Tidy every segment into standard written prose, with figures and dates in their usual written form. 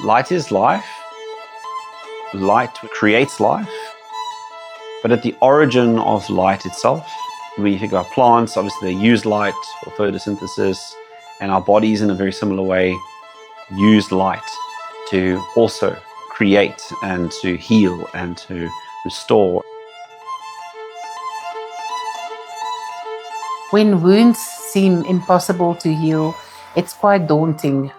Light is life. Light creates life. But at the origin of light itself, when you think about plants, obviously they use light for photosynthesis, and our bodies in a very similar way use light to also create and to heal and to restore. When wounds seem impossible to heal, it's quite daunting.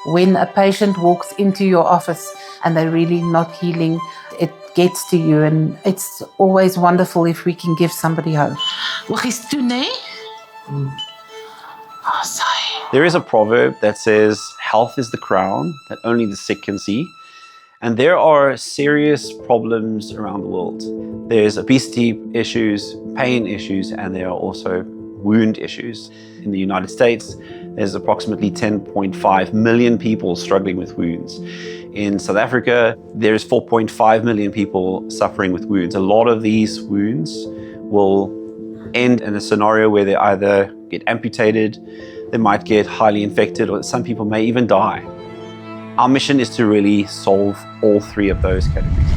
When a patient walks into your office and they're really not healing, it gets to you, and it's always wonderful if we can give somebody hope. There is a proverb that says, health is the crown that only the sick can see. And there are serious problems around the world. There's obesity issues, pain issues, and there are also wound issues. In the United States, there's approximately 10.5 million people struggling with wounds. In South Africa, there's 4.5 million people suffering with wounds. A lot of these wounds will end in a scenario where they either get amputated, they might get highly infected, or some people may even die. Our mission is to really solve all three of those categories.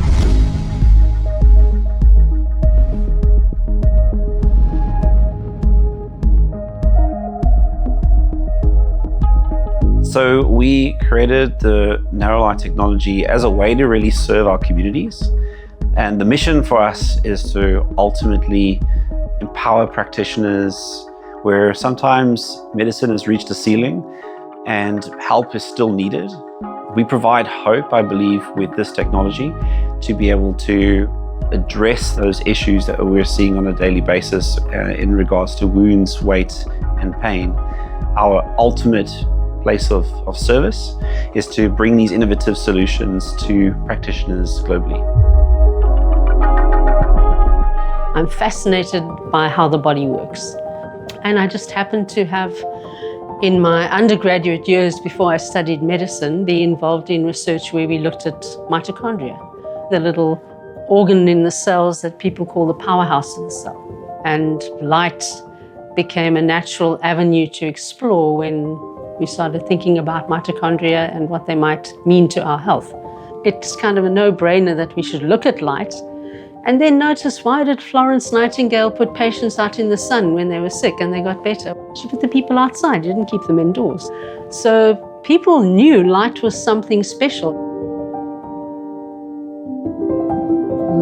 So we created the NarrowLight technology as a way to really serve our communities. And the mission for us is to ultimately empower practitioners where sometimes medicine has reached a ceiling and help is still needed. We provide hope, I believe, with this technology to be able to address those issues that we're seeing on a daily basis in regards to wounds, weight, and pain. Our ultimate place of service is to bring these innovative solutions to practitioners globally. I'm fascinated by how the body works. And I just happened to have, in my undergraduate years before I studied medicine, be involved in research where we looked at mitochondria, the little organ in the cells that people call the powerhouse of the cell. And light became a natural avenue to explore when we started thinking about mitochondria and what they might mean to our health. It's kind of a no-brainer that we should look at light and then notice, why did Florence Nightingale put patients out in the sun when they were sick and they got better? She put the people outside, she didn't keep them indoors. So people knew light was something special.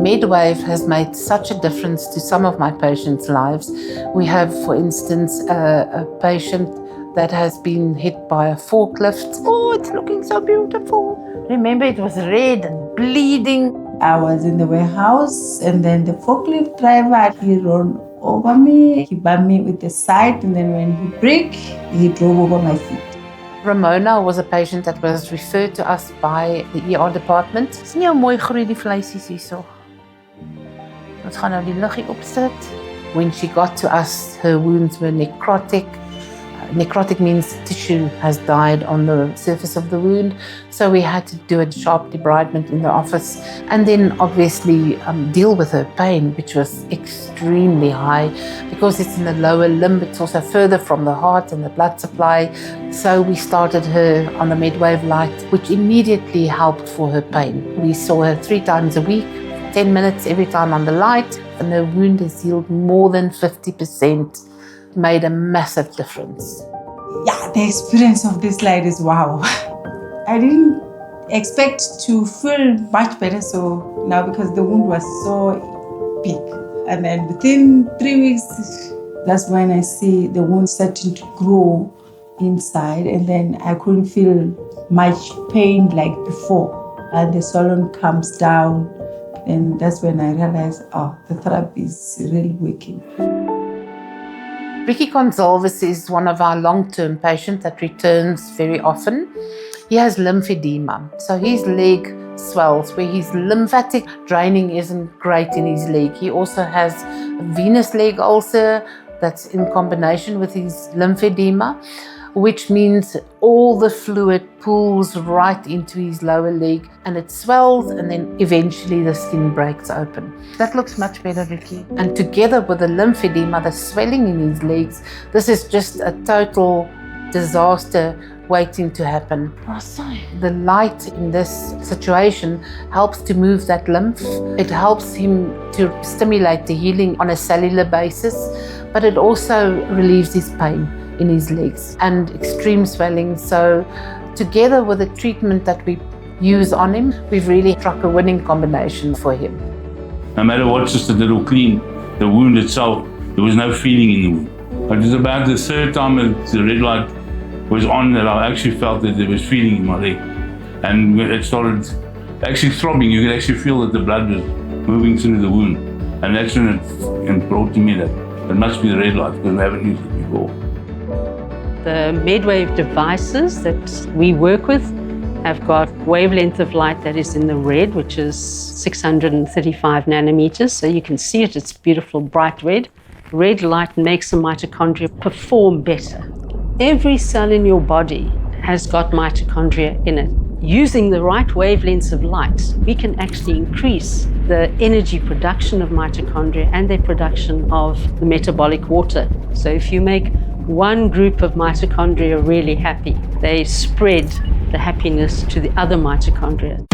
MedWave has made such a difference to some of my patients' lives. We have, for instance, a patient that has been hit by a forklift. Oh, it's looking so beautiful. Remember, it was red and bleeding. I was in the warehouse, and then the forklift driver, he ran over me. He bumped me with the side, and then when he braked, he drove over my feet. Ramona was a patient that was referred to us by the ER department. Sien jy hoe mooi groei die vleisies hierso? Ons gaan nou die liggie opsit. When she got to us, her wounds were necrotic. Necrotic means tissue has died on the surface of the wound. So we had to do a sharp debridement in the office and then obviously deal with her pain, which was extremely high because it's in the lower limb. It's also further from the heart and the blood supply. So we started her on the MedWave light, which immediately helped for her pain. We saw her 3 times a week, 10 minutes every time on the light, and her wound has healed more than 50%. Made a massive difference. Yeah, the experience of this light is wow. I didn't expect to feel much better so now because the wound was so big. And then within 3 weeks, that's when I see the wound starting to grow inside, and then I couldn't feel much pain like before. And the swelling comes down, and that's when I realized, oh, the therapy is really working. Ricky Gonzalez is one of our long-term patients that returns very often. He has lymphedema, so his leg swells where his lymphatic draining isn't great in his leg. He also has a venous leg ulcer that's in combination with his lymphedema, which means all the fluid pools right into his lower leg and it swells, and then eventually the skin breaks open. That looks much better, Ricky. And together with the lymphedema, the swelling in his legs, this is just a total disaster waiting to happen. The light in this situation helps to move that lymph. It helps him to stimulate the healing on a cellular basis, but it also relieves his pain in his legs and extreme swelling. So together with the treatment that we use on him, we've really struck a winning combination for him. No matter what sister did or clean the wound itself, there was no feeling in the wound. It was about the third time that the red light was on that I actually felt that there was feeling in my leg. And when it started actually throbbing, you could actually feel that the blood was moving through the wound. And that's when it brought to me that it must be the red light, because we haven't used it before. The MedWave devices that we work with have got wavelength of light that is in the red, which is 635 nanometers. So you can see it, it's beautiful, bright red. Red light makes the mitochondria perform better. Every cell in your body has got mitochondria in it. Using the right wavelengths of light, we can actually increase the energy production of mitochondria and their production of the metabolic water. So if you make one group of mitochondria really happy, they spread the happiness to the other mitochondria.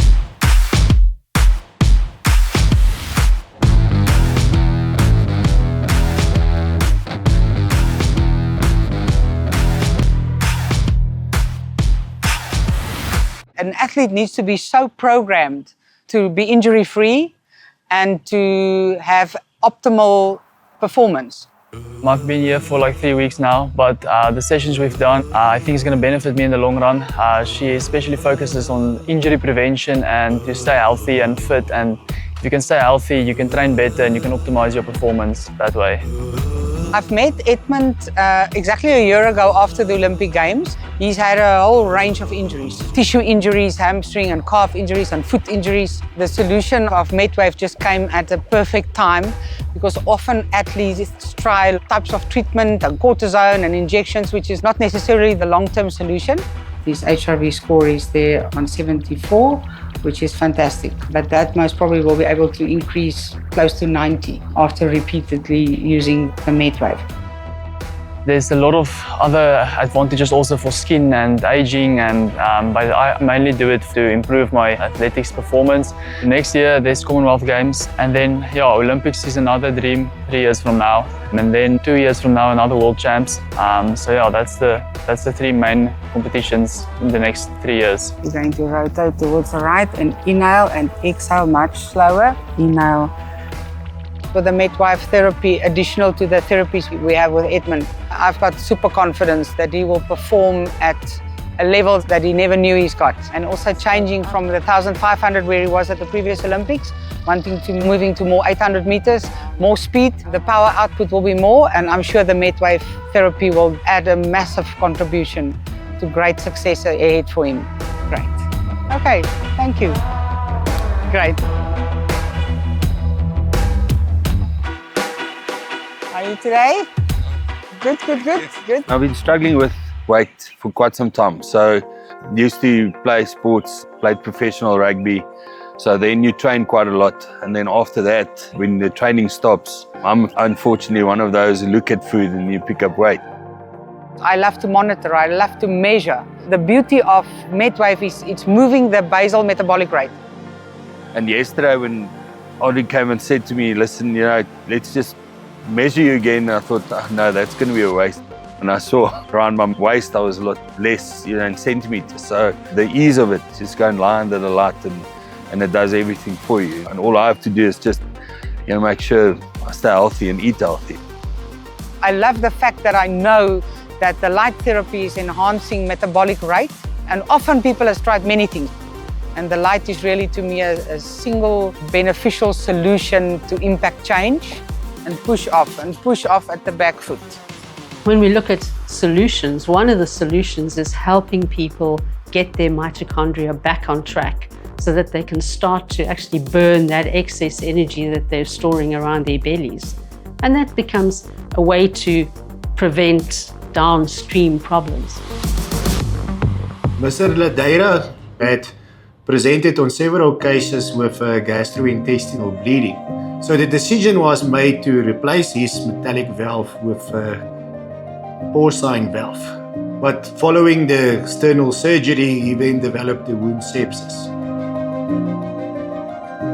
An athlete needs to be so programmed to be injury-free and to have optimal performance. I've been here for like 3 weeks now, but the sessions we've done, I think is going to benefit me in the long run. She especially focuses on injury prevention and to stay healthy and fit. And if you can stay healthy, you can train better and you can optimize your performance that way. I've met Edmund exactly a year ago after the Olympic Games. He's had a whole range of injuries. Tissue injuries, hamstring and calf injuries and foot injuries. The solution of MedWave just came at a perfect time, because often athletes try types of treatment and cortisone and injections, which is not necessarily the long-term solution. His HRV score is there on 74, which is fantastic. But that most probably will be able to increase close to 90 after repeatedly using the MedWave. There's a lot of other advantages also for skin and aging, but I mainly do it to improve my athletics performance. Next year there's Commonwealth Games, and then Olympics is another dream 3 years from now, and then 2 years from now another World Champs. That's the three main competitions in the next 3 years. You're going to rotate towards the right and inhale and exhale much slower. Inhale. For the MedWave therapy, additional to the therapies we have with Edmund, I've got super confidence that he will perform at a level that he never knew he's got. And also changing from the 1,500 where he was at the previous Olympics, moving to more 800 meters, more speed, the power output will be more, and I'm sure the MedWave therapy will add a massive contribution to great success ahead for him. Great. Okay, thank you. Great. How are you today? Good. I've been struggling with weight for quite some time. So used to play sports, played professional rugby. So then you train quite a lot. And then after that, when the training stops, I'm unfortunately one of those who look at food and you pick up weight. I love to monitor, I love to measure. The beauty of MedWave is it's moving the basal metabolic rate. And yesterday when Audrey came and said to me, listen, let's just measure you again, I thought, no, that's going to be a waste. And I saw around my waist, I was a lot less, in centimeters. So the ease of it, just go and lie under the light and it does everything for you. And all I have to do is just, make sure I stay healthy and eat healthy. I love the fact that I know that the light therapy is enhancing metabolic rate. And often people have tried many things. And the light is really, to me, a single beneficial solution to impact change. And push off at the back foot. When we look at solutions, one of the solutions is helping people get their mitochondria back on track so that they can start to actually burn that excess energy that they're storing around their bellies. And that becomes a way to prevent downstream problems. Mr. Ladeira had presented on several cases with gastrointestinal bleeding. So the decision was made to replace his metallic valve with a porcine valve. But following the external surgery, he then developed the wound sepsis.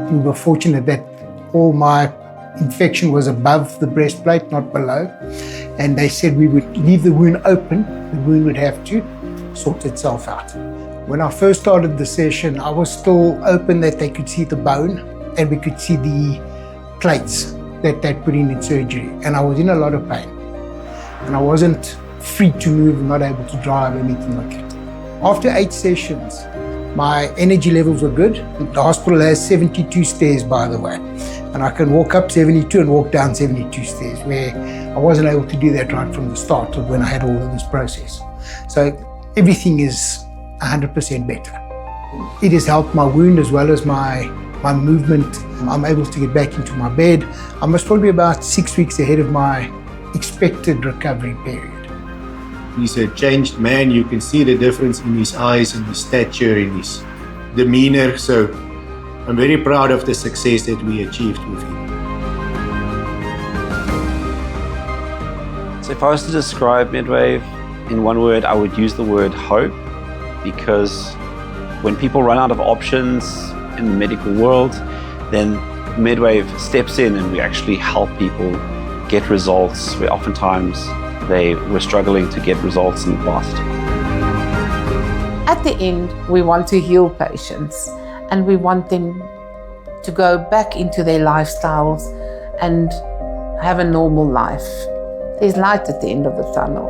We were fortunate that all my infection was above the breastplate, not below. And they said we would leave the wound open. The wound would have to sort itself out. When I first started the session, I was still open that they could see the bone and we could see the plates that they'd put in surgery. And I was in a lot of pain. And I wasn't free to move, not able to drive, anything like that. After 8 sessions, my energy levels were good. The hospital has 72 stairs, by the way. And I can walk up 72 and walk down 72 stairs, where I wasn't able to do that right from the start of when I had all of this process. So everything is 100% better. It has helped my wound as well as my movement. I'm able to get back into my bed. I was probably about 6 weeks ahead of my expected recovery period. He's a changed man. You can see the difference in his eyes, in his stature, in his demeanor. So I'm very proud of the success that we achieved with him. So if I was to describe MedWave in one word, I would use the word hope, because when people run out of options in the medical world, then MedWave steps in and we actually help people get results where oftentimes they were struggling to get results in the past. At the end, we want to heal patients and we want them to go back into their lifestyles and have a normal life. There's light at the end of the tunnel.